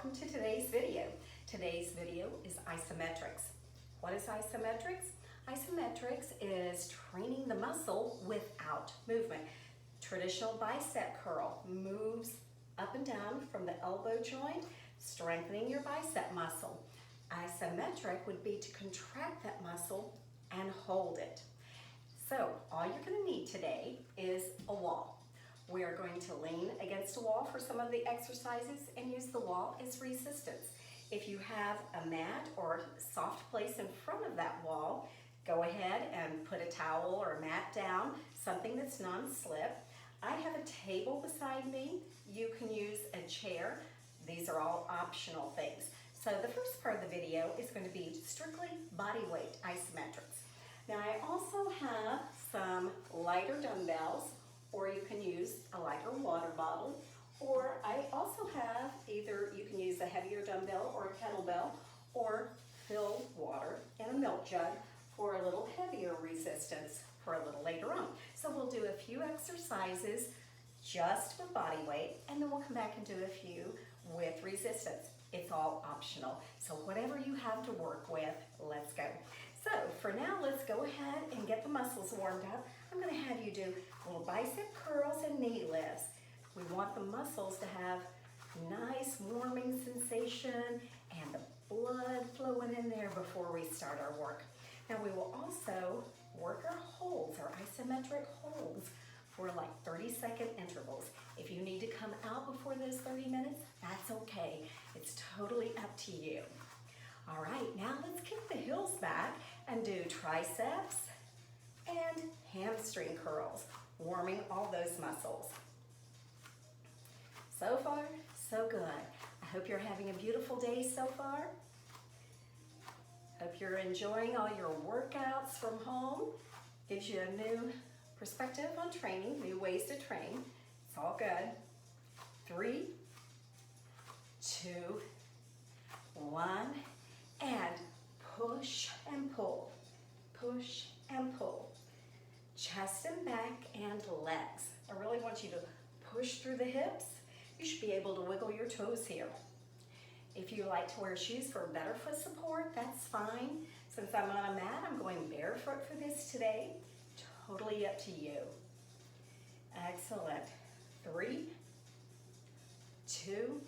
welcome to today's video. Today's video is isometrics. What is isometrics? Isometrics is training the muscle without movement. Traditional bicep curl moves up and down from the elbow joint, strengthening your bicep muscle. Isometric would be to contract that muscle and hold it. So all you're going to need today is a wall. We are going to lean against a wall for some of the exercises and use the wall as resistance. If you have a mat or soft place in front of that wall, go ahead and put a towel or a mat down, something that's non-slip. I have a table beside me. You can use a chair. These are all optional things. So the first part of the video is going to be strictly body weight isometrics. Now I also have some lighter dumbbells, or you can use a lighter water bottle, or I also have either you can use a heavier dumbbell or a kettlebell, or fill water in a milk jug for a little heavier resistance for a little later on. So we'll do a few exercises just with body weight, and then we'll come back and do a few with resistance. It's all optional. So whatever you have to work with, let's go. So for now, let's go ahead and get the muscles warmed up. I'm going to have you do little bicep curls and knee lifts. We want the muscles to have nice warming sensation and the blood flowing in there before we start our work. Now we will also work our holds, our isometric holds, for like 30-second intervals. If you need to come out before those 30 minutes, that's okay. It's totally up to you. All right, now let's kick the heels back and do triceps and hamstring curls, warming all those muscles. So far, so good. I hope you're having a beautiful day so far. Hope you're enjoying all your workouts from home. Gives you a new perspective on training, new ways to train. It's all good. 3, 2, 1, and push and pull. Push and pull. Chest and back and legs. I really want you to push through the hips. You should be able to wiggle your toes here. If you like to wear shoes for better foot support, that's fine. Since I'm on a mat, I'm going barefoot for this today. Totally up to you. Excellent. 3, 2,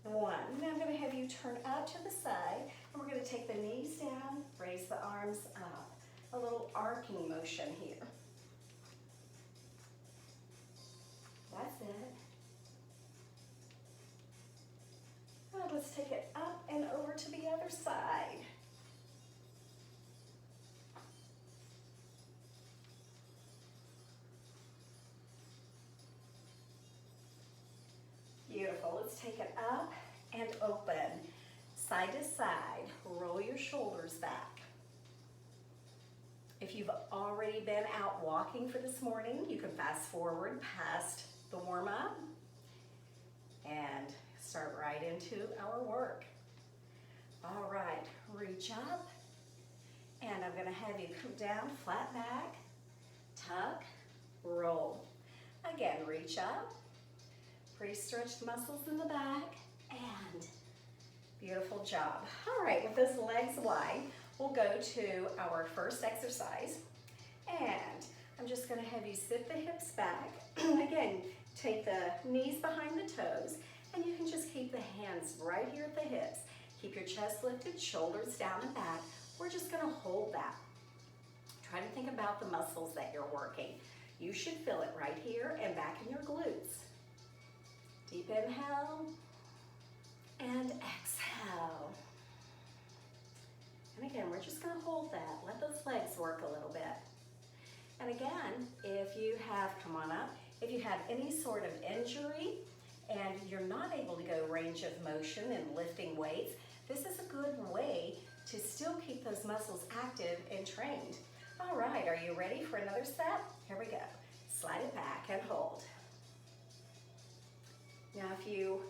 1. Now I'm going to have you turn out to the side, and we're going to take the knees down, raise the arms up. A little arcing motion here. That's it. Now let's take it up and over to the other side. Beautiful. Let's take it up and open. Side to side. Roll your shoulders back. If you've already been out walking for this morning, you can fast forward past the warm-up and start right into our work. All right, reach up, and I'm gonna have you come down, flat back, tuck, roll. Again, reach up, pretty stretched muscles in the back, and beautiful job. All right, with those legs wide, we'll go to our first exercise, and I'm just gonna have you sit the hips back. Again, take the knees behind the toes, and you can just keep the hands right here at the hips. Keep your chest lifted, shoulders down and back. We're just gonna hold that. Try to think about the muscles that you're working. You should feel it right here and back in your glutes. Deep inhale and exhale. And again, we're just gonna hold that. Let those legs work a little bit. And again, if you have, come on up, if you have any sort of injury and you're not able to go range of motion and lifting weights, this is a good way to still keep those muscles active and trained. All right, are you ready for another set? Here we go. Slide it back and hold. Now if you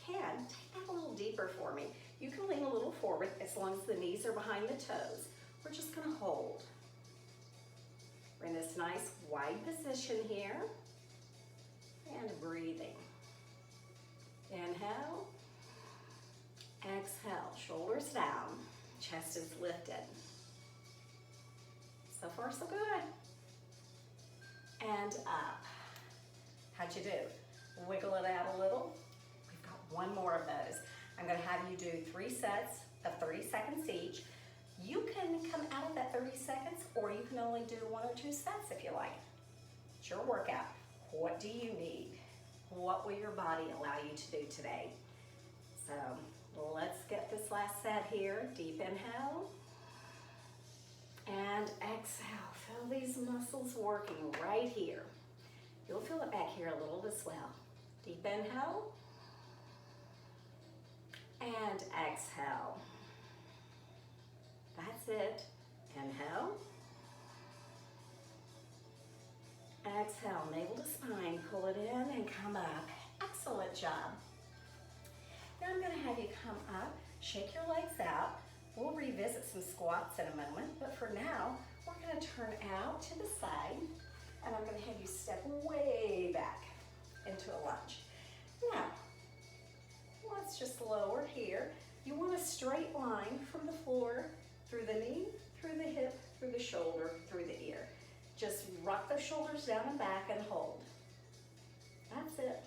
can, take that a little deeper for me. You can lean a little forward as long as the knees are behind the toes. We're just gonna hold. We're in this nice wide position here. And breathing. Inhale. wrist is lifted. So far, so good. And up. How'd you do? Wiggle it out a little. We've got one more of those. I'm gonna have you do 3 sets of 30 seconds each. You can come out of that 30 seconds, or you can only do 1 or 2 sets if you like. It's your workout. What do you need? What will your body allow you to do today? So let's get this last set here. Deep inhale and exhale. Feel these muscles working right here. You'll feel it back here a little as well. Deep inhale and exhale. That's it. Inhale. Exhale, navel to spine. Pull it in and come up. Excellent job. Now I'm going to have you come up, shake your legs out. We'll revisit some squats in a moment, but for now, we're going to turn out to the side, and I'm going to have you step way back into a lunge. Now, let's just lower here. You want a straight line from the floor, through the knee, through the hip, through the shoulder, through the ear. Just rock those shoulders down and back and hold. That's it.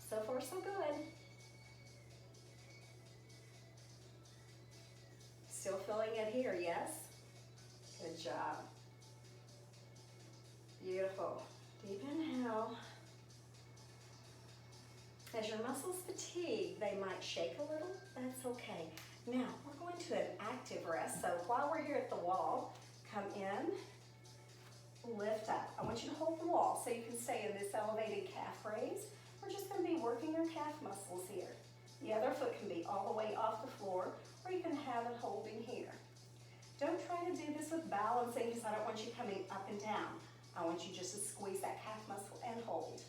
So far, so good. Still feeling it here, yes? Good job. Beautiful. Deep inhale. As your muscles fatigue, they might shake a little. That's okay. Now, we're going to an active rest. So while we're here at the wall, come in, lift up. I want you to hold the wall so you can stay in this elevated calf raise. We're just going to be working your calf muscles here. The other foot can be all the way off the floor, or you can have it holding here. Don't try to do this with balancing because I don't want you coming up and down. I want you just to squeeze that calf muscle and hold.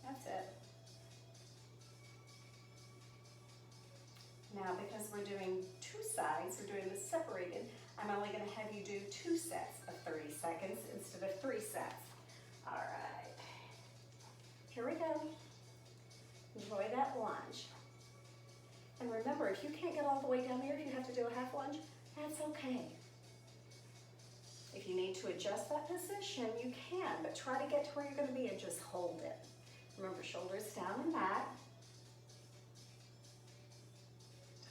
That's it. Now, because we're doing 2 sides, we're doing this separated, I'm only going to have you do 2 sets of 30 seconds instead of 3 sets. All right. Here we go. Enjoy that lunge. And remember, if you can't get all the way down there, if you have to do a half lunge, that's okay. If you need to adjust that position, you can, but try to get to where you're going to be and just hold it. Remember, shoulders down and back.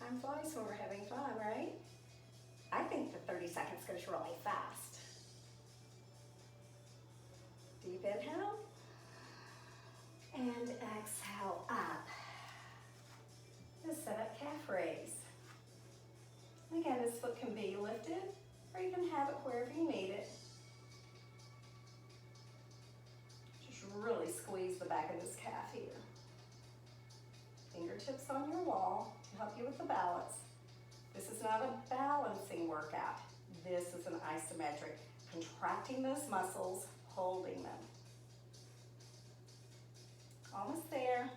Time flies when we're having fun, right? I think the 30 seconds goes really fast. Deep inhale. And exhale up. Just set up calf raise. Again, this foot can be lifted, or you can have it wherever you need it. Just really squeeze the back of this calf here. Fingertips on your wall to help you with the balance. This is not a balancing workout. This is an isometric, contracting those muscles, holding them. Almost there.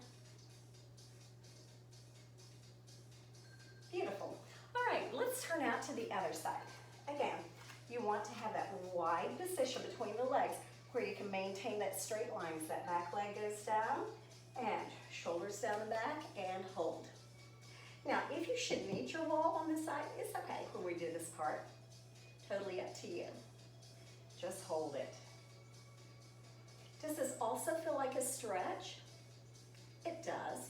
Beautiful. All right, let's turn out to the other side. Again, you want to have that wide position between the legs where you can maintain that straight line as that back leg goes down and shoulders down and back and hold. Now, if you should meet your wall on this side, it's okay when we do this part. Totally up to you. Just hold it. Does this also feel like a stretch? It does,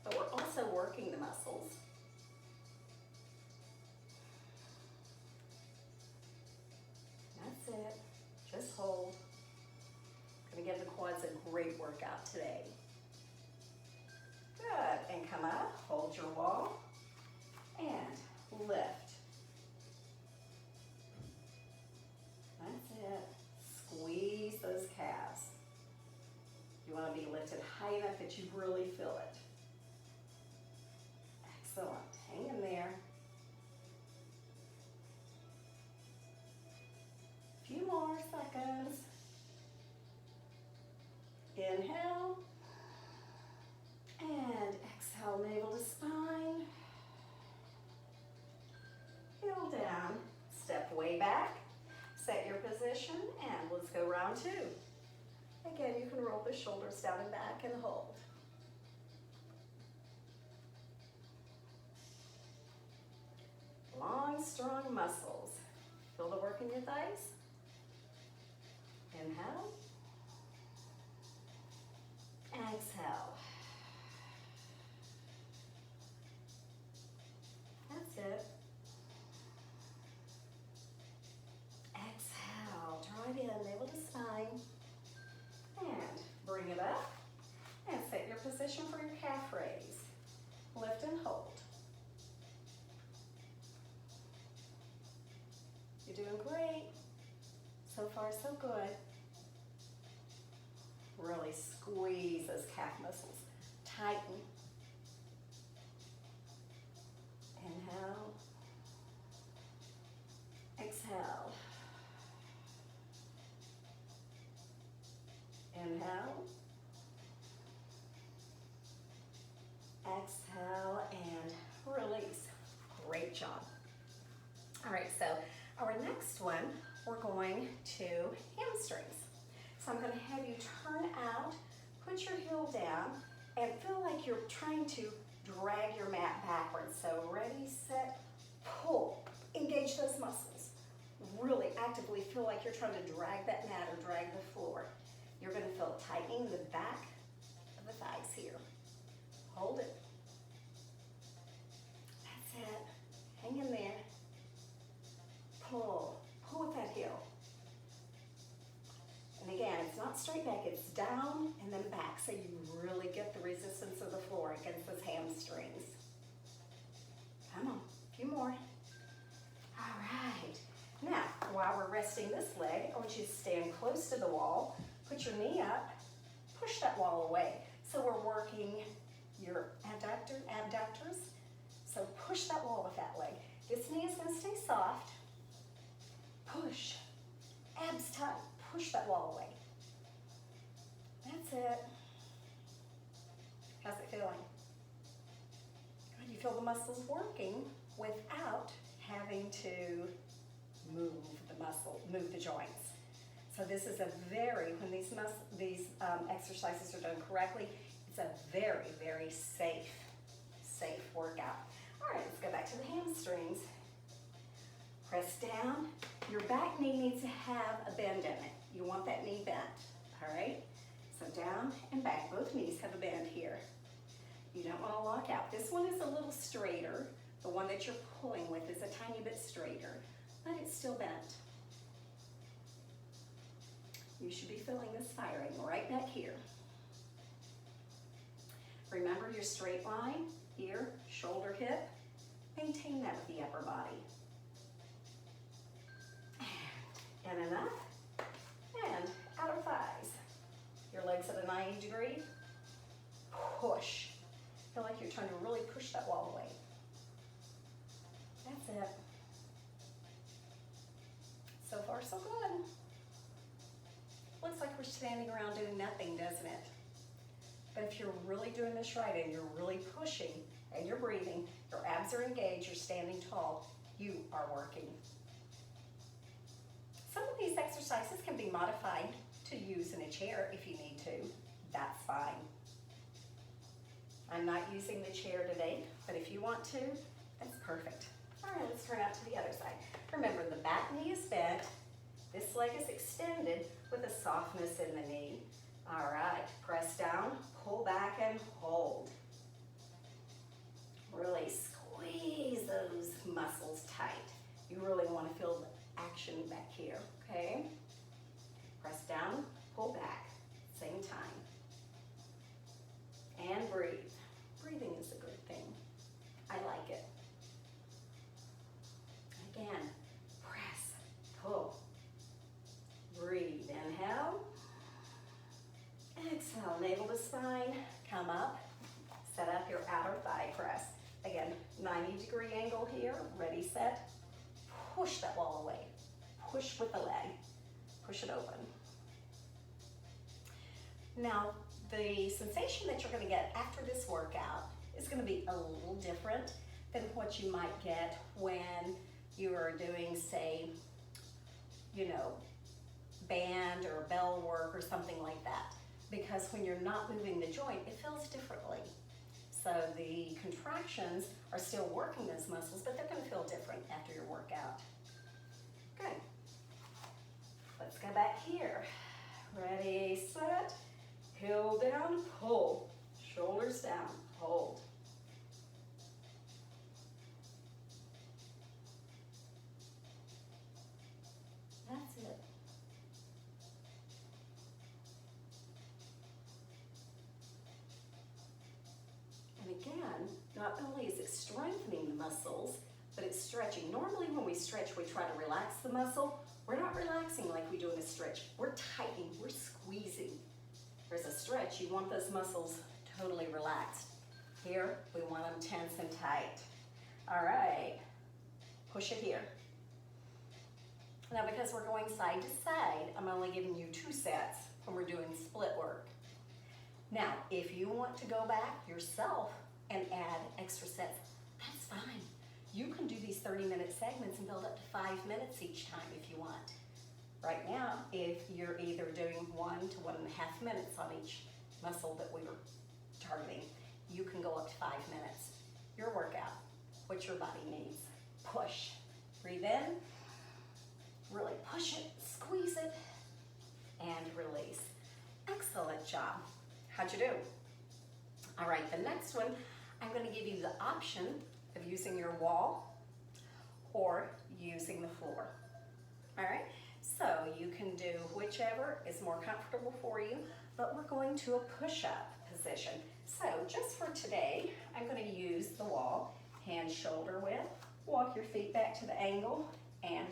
but we're also working the muscles. That's it. Just hold. Gonna give the quads a great workout today. Good, and come up, hold your wall, and lift. That's it. Squeeze those calves. You want to be lifted high enough that you really feel it. Excellent. Hang in there. A few more seconds. Inhale. And exhale, navel to spine. Heel down. Step way back. Set your position, and let's go round 2. Again, you can roll the shoulders down and back and hold. strong muscles. Feel the work in your thighs? Inhale. Exhale. That's it. Exhale. Drive in, navel to spine. And bring it up. And set your position for your calf raise. Lift and hold. You're doing great. So far, so good. Really squeeze those calf muscles. Tighten. Inhale. Exhale. Inhale. Exhale and release. Great job. All right, so our next one, we're going to hamstrings. So I'm going to have you turn out, put your heel down, and feel like you're trying to drag your mat backwards. So ready, set, pull. Engage those muscles. Really actively feel like you're trying to drag that mat or drag the floor. You're going to feel it tightening the back of the thighs here. Hold it. That's it. Hang in there. Pull. Pull with that heel. And again, it's not straight back, it's down and then back, so you really get the resistance of the floor against those hamstrings. Come on, a few more. All right. Now, while we're resting this leg, I want you to stand close to the wall, put your knee up, push that wall away. So we're working your abductors. So push that wall with that leg. This knee is going to stay soft. Push. Abs tight. Push that wall away. That's it. How's it feeling? Good. You feel the muscles working without having to move the muscle, move the joints. So this is when these exercises are done correctly, it's a very, very safe workout. All right, let's go back to the hamstrings. Press down. Your back knee needs to have a bend in it. You want that knee bent, all right? So down and back, both knees have a bend here. You don't want to lock out. This one is a little straighter. The one that you're pulling with is a tiny bit straighter, but it's still bent. You should be feeling this firing right back here. Remember your straight line, ear, shoulder, hip. Maintain that with the upper body. And enough. And outer thighs. Your legs at a 90 degree. Push. Feel like you're trying to really push that wall away. That's it. So far, so good. Looks like we're standing around doing nothing, doesn't it? But if you're really doing this right and you're really pushing and you're breathing, your abs are engaged, you're standing tall, you are working. Some of these exercises can be modified to use in a chair if you need to. That's fine. I'm not using the chair today, but if you want to, that's perfect. All right, let's turn out to the other side. Remember, the back knee is bent. This leg is extended with a softness in the knee. All right, press down, pull back and hold. Really squeeze those muscles tight. You really want to feel the action back here, okay? Press down, pull back, same time. And breathe. Breathing is a good thing. I like it. Again, press, pull, breathe. Inhale. Exhale, navel to spine, come up, set up your outer thigh press. Again, 90-degree angle here, ready, set, push that wall away. Push with the leg, push it open. Now, the sensation that you're gonna get after this workout is gonna be a little different than what you might get when you are doing, say, band or bell work or something like that. Because when you're not moving the joint, it feels differently. So the contractions are still working those muscles, but they're going to feel different after your workout. Good. Let's go back here. Ready, set, heel down, pull. Shoulders down, hold. That's it. And again, not only is it strengthening the muscles, but it's stretching. Normally when we stretch, we try to relax the muscle. We're not relaxing like we do in a stretch. We're tightening, we're squeezing. There's a stretch, you want those muscles totally relaxed. Here, we want them tense and tight. All right, push it here. Now because we're going side to side, I'm only giving you 2 sets when we're doing split work. Now, if you want to go back yourself and add extra sets, that's fine. You can do these 30-minute segments and build up to 5 minutes each time if you want. Right now, if you're either doing 1 to 1.5 minutes on each muscle that we were targeting, you can go up to 5 minutes. Your workout, what your body needs. Push. Breathe in. Really push it, squeeze it, and release. Excellent job. How'd you do? All right, the next one, I'm going to give you the option of using your wall or using the floor. All right, so you can do whichever is more comfortable for you, but we're going to a push-up position. So just for today, I'm going to use the wall, hands shoulder width, walk your feet back to the angle, and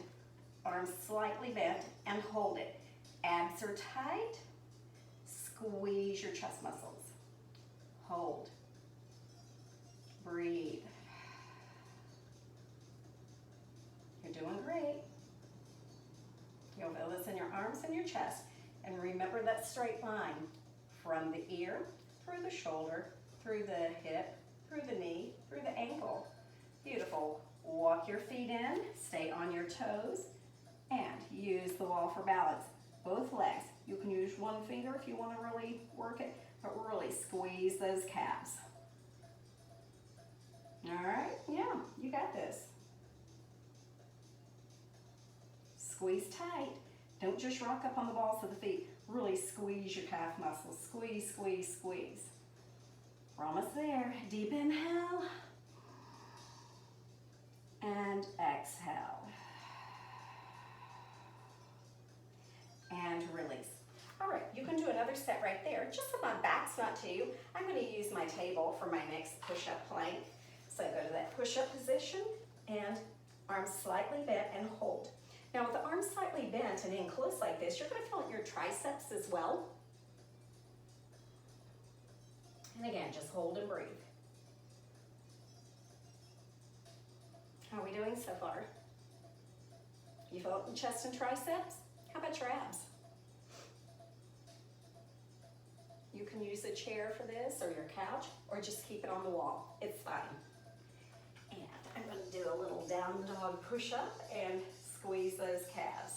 arms slightly bent, and hold it. Abs are tight. Squeeze your chest muscles. Hold. Breathe. You're doing great. You'll feel this in your arms and your chest. And remember that straight line from the ear, through the shoulder, through the hip, through the knee, through the ankle. Beautiful. Walk your feet in, stay on your toes, and use the wall for balance. Both legs. You can use one finger if you want to really work it, but really squeeze those calves. All right, yeah, you got this. Squeeze tight. Don't just rock up on the balls of the feet. Really squeeze your calf muscles. Squeeze, squeeze, squeeze. We're almost there. Deep inhale. And exhale. And release. All right, you can do another set right there. Just so my back's not to you, I'm going to use my table for my next push-up plank. So go to that push-up position and arms slightly bent and hold. Now with the arms slightly bent and in close like this, you're going to feel your triceps as well. And again, just hold and breathe. How are we doing so far? You feel it in chest and triceps? How about your abs? You can use a chair for this or your couch, or just keep it on the wall. It's fine. And I'm going to do a little down dog push-up and squeeze those calves.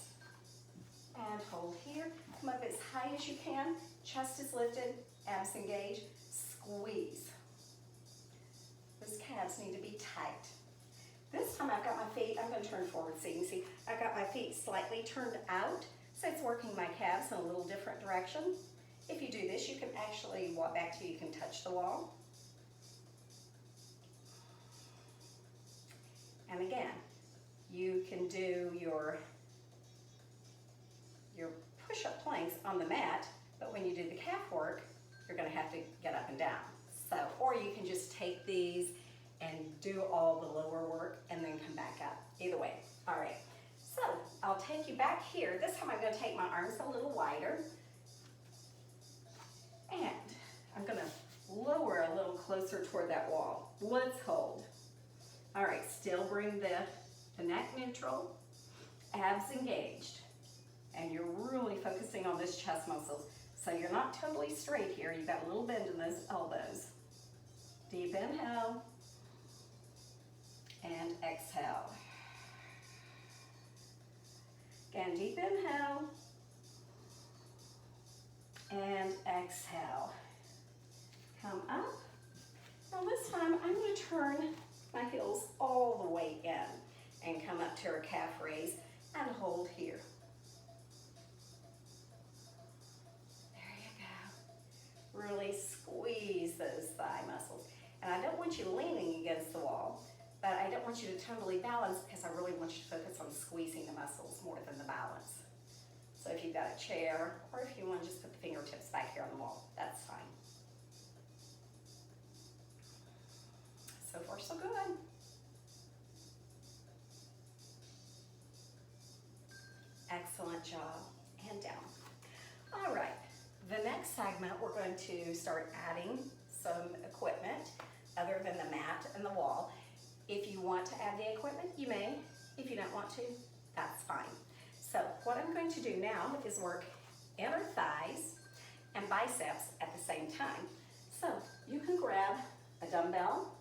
And hold here. Come up as high as you can. Chest is lifted, abs engaged. Squeeze. Those calves need to be tight. This time I've got my feet, I'm going to turn forward so you can see, I've got my feet slightly turned out, so it's working my calves in a little different direction. If you do this, you can actually walk back till you can touch the wall. And again, you can do your push-up planks on the mat, but when you do the calf work, you're going to have to get up and down. So, or you can just take these and do all the lower work and then come back up. Either way. All right. So I'll take you back here. This time I'm going to take my arms a little wider. And I'm going to lower a little closer toward that wall. Let's hold. All right. Still bring the neck neutral, abs engaged. And you're really focusing on this chest muscles. So you're not totally straight here. You've got a little bend in those elbows. Deep inhale. And exhale. Again, deep inhale. And exhale. Come up. Now time, I'm going to turn my heels all the way in and come up to our calf raise and hold here. There you go. Really squeeze those thigh muscles. And I don't want you leaning against the wall, but I don't want you to totally balance because I really want you to focus on squeezing the muscles more than the balance. So if you've got a chair, or if you want to just put the fingertips back here on the wall, that's fine. So far, so good. Excellent job. And down. All right. The next segment, we're going to start adding some equipment other than the mat and the wall. If you want to add the equipment, you may. If you don't want to, that's fine. So what I'm going to do now is work inner thighs and biceps at the same time. So you can grab a dumbbell,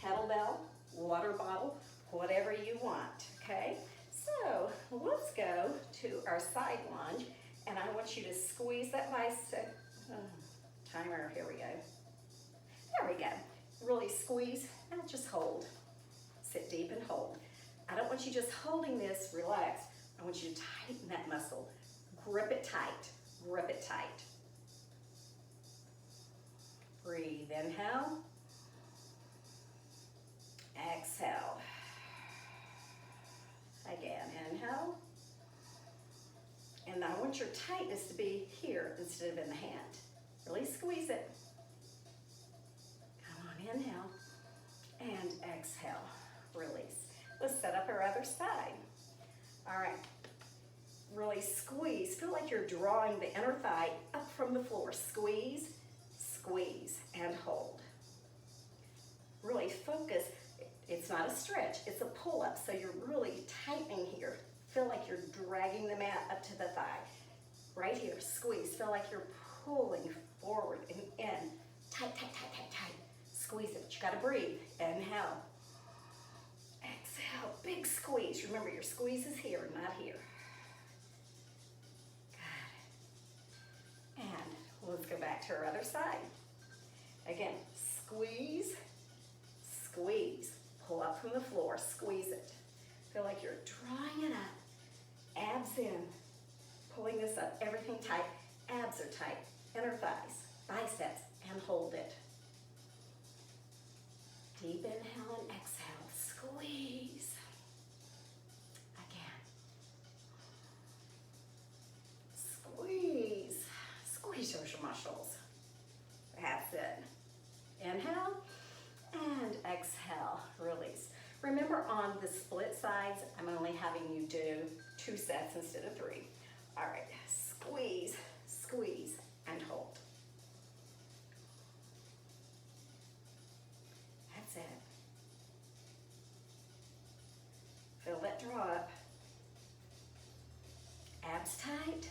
kettlebell, water bottle, whatever you want, okay? So let's go to our side lunge, and I want you to squeeze that bicep. Timer, here we go. There we go. Really squeeze and just hold. Sit deep and hold. I don't want you just holding this, relax. I want you to tighten that muscle. Grip it tight, grip it tight. Breathe, inhale. Exhale. Again, inhale. And I want your tightness to be here instead of in the hand. Really squeeze it. Come on, inhale. And exhale, release. Let's set up our other side. All right, really squeeze. Feel like you're drawing the inner thigh up from the floor. Squeeze, squeeze, and hold. Really focus. It's not a stretch, it's a pull-up, so you're really tightening here. Feel like you're dragging the mat up to the thigh. Right here, squeeze. Feel like you're pulling forward and in. Tight, tight, tight, tight, tight. Squeeze it, but you gotta breathe. Inhale. Exhale, big squeeze. Remember, your squeeze is here, not here. Got it. And let's go back to our other side. Again, squeeze, squeeze. Pull up from the floor, squeeze it. Feel like you're drawing it up. Abs in. Pulling this up, everything tight. Abs are tight. Inner thighs, biceps, and hold it. Deep inhale and exhale. Squeeze. Again. Squeeze. Squeeze those muscles. That's it. Inhale and exhale. Release. Remember, on the split sides, I'm only having you do 2 sets instead of 3. All right. Squeeze, squeeze, and hold. That's it. Feel that draw up. Abs tight,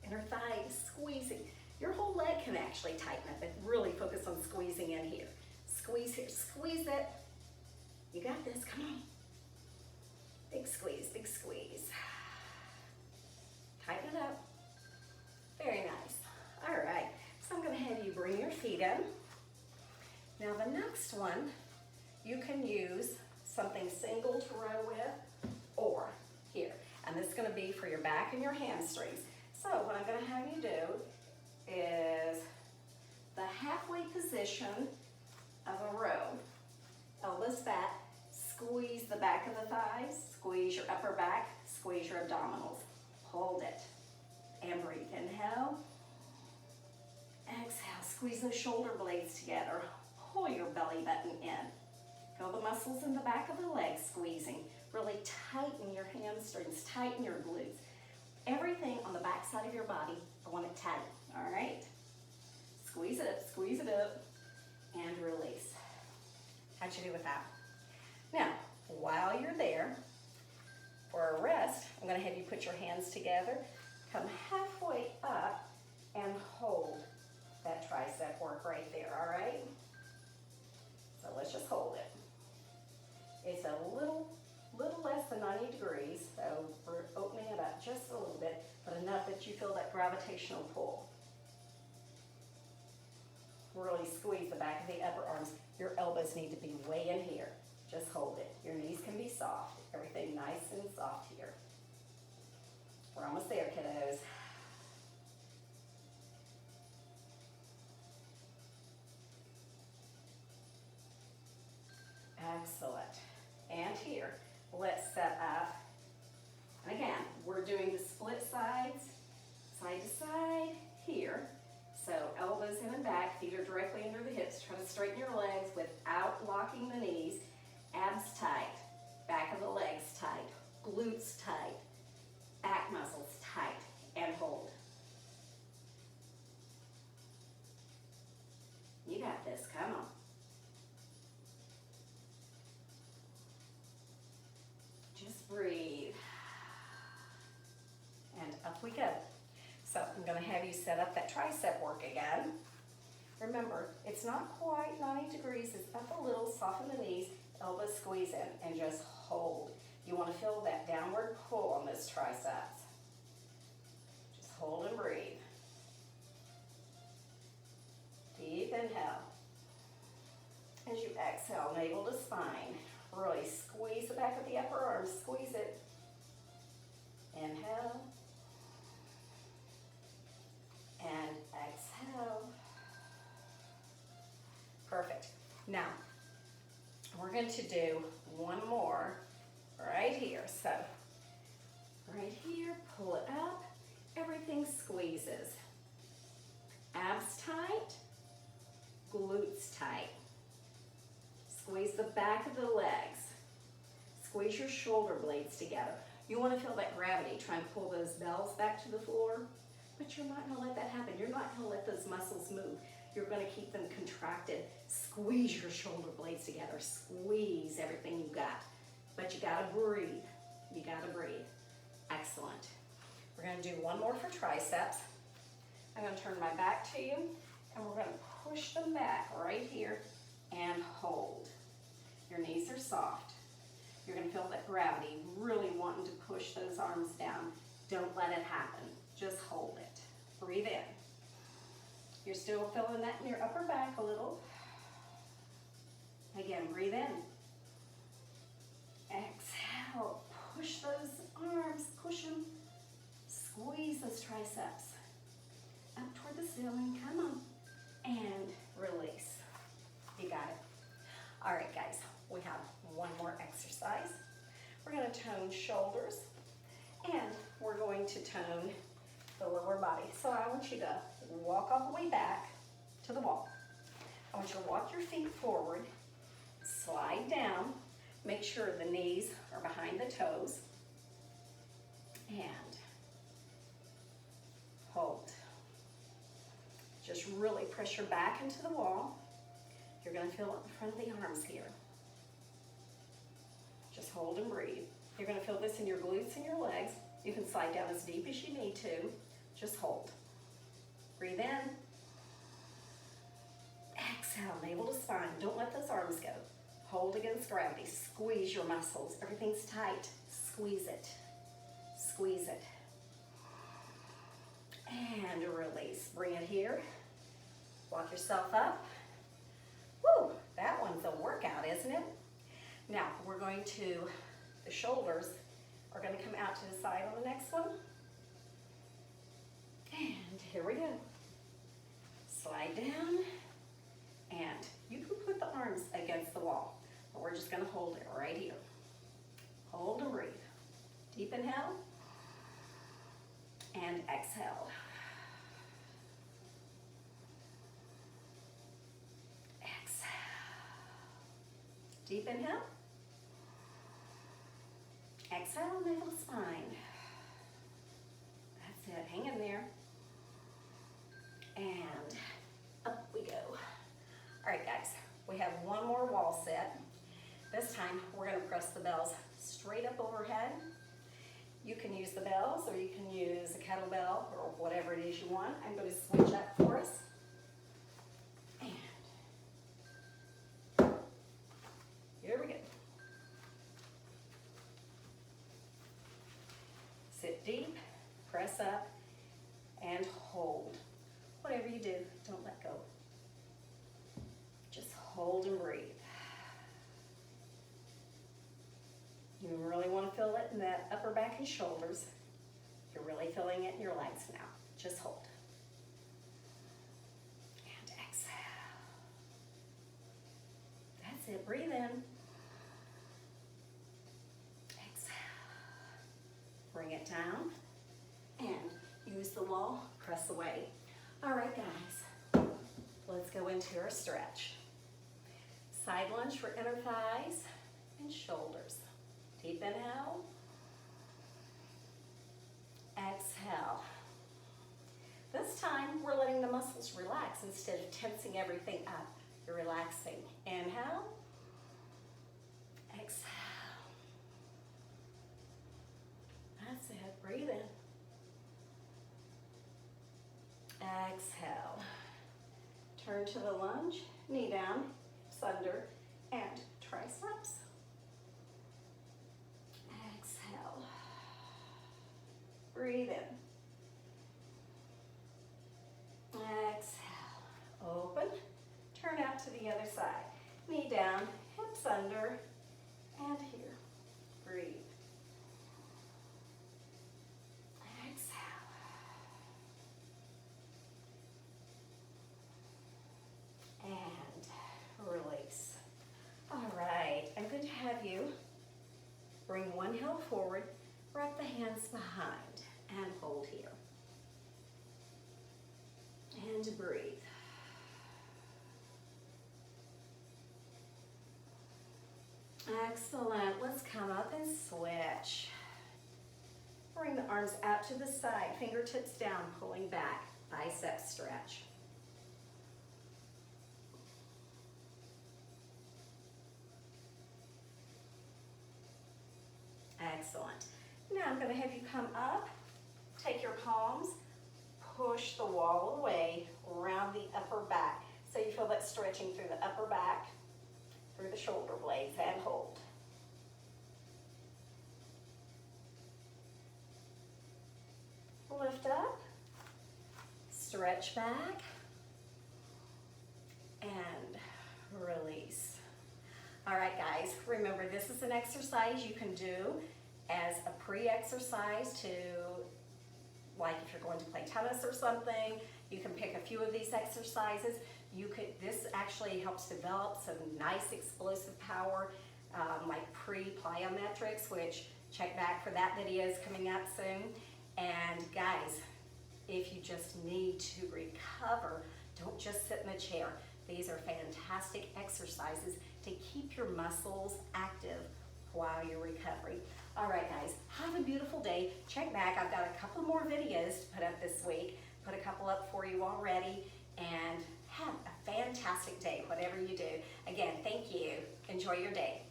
inner thighs squeezing. Your whole leg can actually tighten up, but really focus on squeezing in here. Squeeze here, squeeze it. You got this, come on. Big squeeze, big squeeze. Tighten it up. Very nice. All right, so I'm gonna have you bring your feet in. Now the next one, you can use something single to row with, or here. And this is gonna be for your back and your hamstrings. So what I'm gonna have you do is the halfway position of a row. Elbows back, squeeze the back of the thighs, squeeze your upper back, squeeze your abdominals. Hold it, and breathe. Inhale, exhale, squeeze those shoulder blades together. Pull your belly button in. Feel the muscles in the back of the legs squeezing. Really tighten your hamstrings, tighten your glutes. Everything on the back side of your body, I want it tight, all right? Squeeze it up, and release. How'd you do with that? Now, while you're there, for a rest, I'm gonna have you put your hands together, come halfway up, and hold that tricep work right there, all right? So let's just hold it. It's a little less than 90 degrees, so we're opening it up just a little bit, but enough that you feel that gravitational pull. Really squeeze the back back of the upper arms. Your elbows need to be way in here. Just hold it. Your knees can be soft. Everything nice and soft here. We're almost there, kiddos. Excellent. And here, let's set up. And again, we're doing the split sides, side to side here. So elbows in and back, feet are directly under the hips. Try to straighten your legs without locking the knees. Abs tight, back of the legs tight, glutes tight, back muscles tight, and hold. You got this, come on. Just breathe. And up we go. So I'm going to have you set up that tricep work again. Remember, it's not quite 90 degrees. It's up a little, soften the knees, elbows squeeze in, and just hold. You want to feel that downward pull on those triceps. Just hold and breathe. Deep inhale. As you exhale, navel to spine. Really squeeze the back of the upper arms. Squeeze it. Inhale. And exhale. Perfect. Now, we're going to do one more right here. So, right here, pull it up. Everything squeezes. Abs tight, glutes tight. Squeeze the back of the legs. Squeeze your shoulder blades together. You want to feel that gravity. Try and pull those bells back to the floor. But you're not going to let that happen. You're not going to let those muscles move. You're going to keep them contracted. Squeeze your shoulder blades together. Squeeze everything you got. But you got to breathe. You got to breathe. Excellent. We're going to do one more for triceps. I'm going to turn my back to you, and we're going to push them back right here and hold. Your knees are soft. You're going to feel that gravity, really wanting to push those arms down. Don't let it happen. Just hold it. Breathe in. You're still feeling that in your upper back a little. Again, breathe in. Exhale. Push those arms. Push them. Squeeze those triceps. Up toward the ceiling. Come on. And release. You got it. All right, guys. We have one more exercise. We're going to tone shoulders. And we're going to tone the lower body. So I want you to walk all the way back to the wall. I want you to walk your feet forward, slide down, make sure the knees are behind the toes, and hold. Just really press your back into the wall. You're going to feel it in front of the arms here. Just hold and breathe. You're going to feel this in your glutes and your legs. You can slide down as deep as you need to. Just hold. Breathe in. Exhale, navel to spine. Don't let those arms go. Hold against gravity. Squeeze your muscles. Everything's tight. Squeeze it. Squeeze it. And release. Bring it here. Walk yourself up. Woo! That one's a workout, isn't it? Now, we're going to, the shoulders are going to come out to the side on the next one. And here we go. Slide down. And you can put the arms against the wall. But we're just going to hold it right here. Hold and breathe. Deep inhale. And exhale. Exhale. Deep inhale. Exhale, navel to spine. That's it. Hang in there. And up we go. All right, guys. We have one more wall set. This time, we're going to press the bells straight up overhead. You can use the bells, or you can use a kettlebell, or whatever it is you want. I'm going to switch up for us. And here we go. Sit deep, press up, and hold. Whatever you do, don't let go. hold and breathe. You really want to feel it in the upper back and shoulders. You're really feeling it in your legs now. Just hold. And exhale. That's it. Breathe in. Exhale. Bring it down. And use the wall. Press away. All right, guys. Let's go into our stretch. Side lunge for inner thighs and shoulders. Deep inhale. Exhale. This time, we're letting the muscles relax instead of tensing everything up. You're relaxing. Inhale. Exhale. That's it. Breathe in. Exhale. Turn to the lunge. Knee down, hips under, and triceps. Exhale. Breathe in. Exhale. Open. Turn out to the other side. Knee down, hips under, and here. Breathe. Exhale. And release. All right, I'm going to have you bring one heel forward, wrap the hands behind, and hold here. And breathe. Excellent. Let's come up and switch. Bring the arms out to the side, fingertips down, pulling back, bicep stretch. Excellent. Now I'm going to have you come up, take your palms, push the wall away around the upper back. So you feel that stretching through the upper back, through the shoulder blades, and hold. Lift up, stretch back, and release. All right, guys, remember this is an exercise you can do as a pre-exercise to, like if you're going to play tennis or something, you can pick a few of these exercises. This actually helps develop some nice explosive power, like pre-plyometrics, which check back for that video is coming up soon. And guys, if you just need to recover, don't just sit in the chair. These are fantastic exercises to keep your muscles active while you're recovering. All right, guys, have a beautiful day. Check back. I've got a couple more videos to put up this week. Put a couple up for you already. And have a fantastic day, whatever you do. Again, thank you. Enjoy your day.